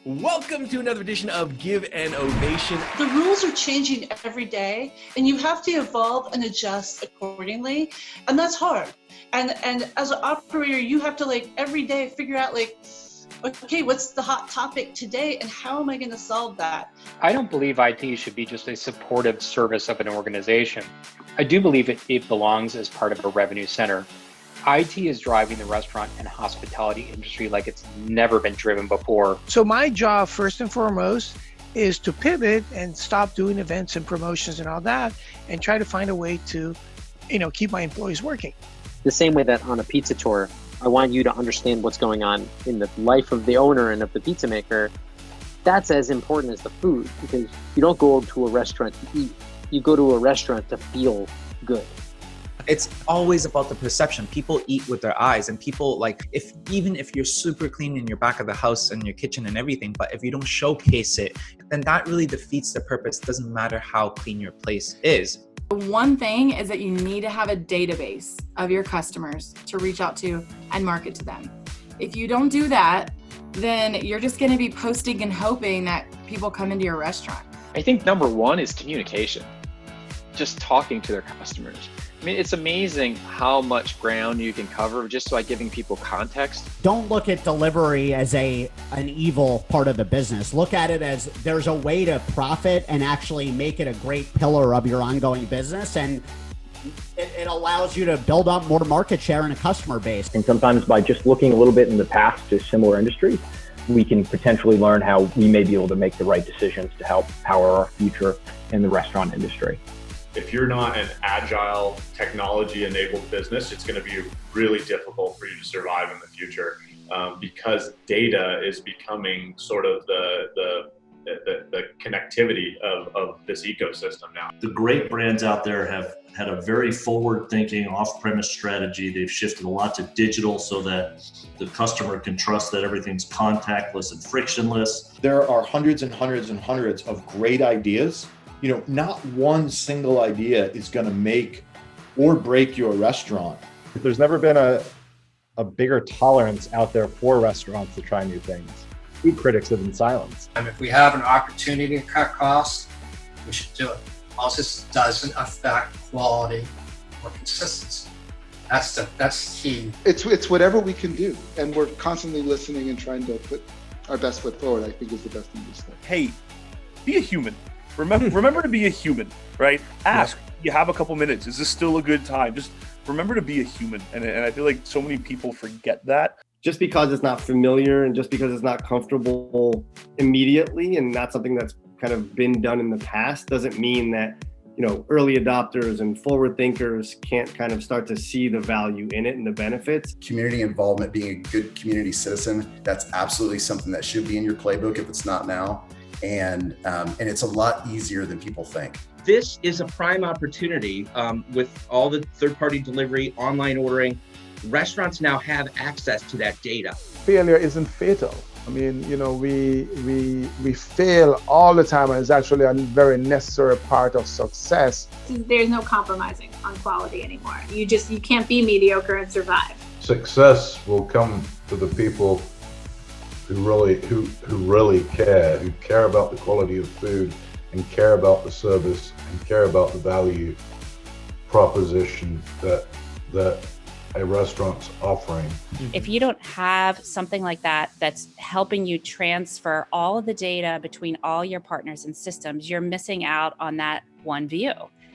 Welcome to another edition of Give An Ovation. The rules are changing every day, and you have to evolve and adjust accordingly, and that's hard. And as an operator, you have to every day figure out okay, what's the hot topic today, and how am I going to solve that? I don't believe IT should be just a supportive service of an organization. I do believe it belongs as part of a revenue center. IT is driving the restaurant and hospitality industry like it's never been driven before. So my job, first and foremost, is to pivot and stop doing events and promotions and all that, and try to find a way to, keep my employees working. The same way that on a pizza tour, I want you to understand what's going on in the life of the owner and of the pizza maker. That's as important as the food, because you don't go to a restaurant to eat. You go to a restaurant to feel good. It's always about the perception. People eat with their eyes, and people even if you're super clean in your back of the house and your kitchen and everything, but if you don't showcase it, then that really defeats the purpose. It doesn't matter how clean your place is. One thing is that you need to have a database of your customers to reach out to and market to them. If you don't do that, then you're just going to be posting and hoping that people come into your restaurant. I think number one is communication. Just talking to their customers. I mean, it's amazing how much ground you can cover just by giving people context. Don't look at delivery as an evil part of the business. Look at it as there's a way to profit and actually make it a great pillar of your ongoing business. And it allows you to build up more market share in a customer base. And sometimes by just looking a little bit in the past to similar industries, we can potentially learn how we may be able to make the right decisions to help power our future in the restaurant industry. If you're not an agile, technology-enabled business, it's going to be really difficult for you to survive in the future because data is becoming sort of the connectivity of this ecosystem now. The great brands out there have had a very forward-thinking off-premise strategy. They've shifted a lot to digital so that the customer can trust that everything's contactless and frictionless. There are hundreds and hundreds and hundreds of great ideas. Not one single idea is going to make or break your restaurant. There's never been a bigger tolerance out there for restaurants to try new things. Food critics live in silence. And if we have an opportunity to cut costs, we should do it. Also, this doesn't affect quality or consistency. That's key. It's whatever we can do, and we're constantly listening and trying to put our best foot forward. I think is the best thing to say. Hey, be a human. Remember to be a human, right? Ask, you have a couple minutes. Is this still a good time? Just remember to be a human. And I feel like so many people forget that. Just because it's not familiar and just because it's not comfortable immediately and not something that's kind of been done in the past doesn't mean that, early adopters and forward thinkers can't kind of start to see the value in it and the benefits. Community involvement, being a good community citizen, that's absolutely something that should be in your playbook if it's not now. And it's a lot easier than people think. This is a prime opportunity with all the third-party delivery, online ordering. Restaurants now have access to that data. Failure isn't fatal. I mean, we fail all the time, and it's actually a very necessary part of success. There's no compromising on quality anymore. You can't be mediocre and survive. Success will come to the people who really care, who care about the quality of food and care about the service and care about the value proposition that a restaurant's offering. If you don't have something like that that's helping you transfer all of the data between all your partners and systems, you're missing out on that one view.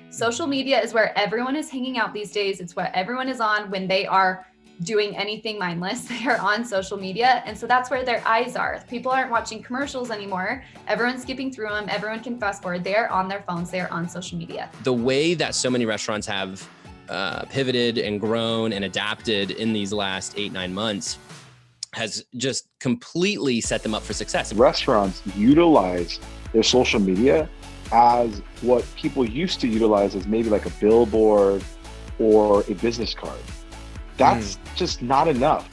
Social media is where everyone is hanging out these days. It's what everyone is on when they are doing anything mindless. They are on social media. And so that's where their eyes are. People aren't watching commercials anymore. Everyone's skipping through them. Everyone can fast forward. They're on their phones. They're on social media. The way that so many restaurants have pivoted and grown and adapted in these last 8-9 months has just completely set them up for success. Restaurants utilize their social media as what people used to utilize as maybe like a billboard or a business card. That's just not enough.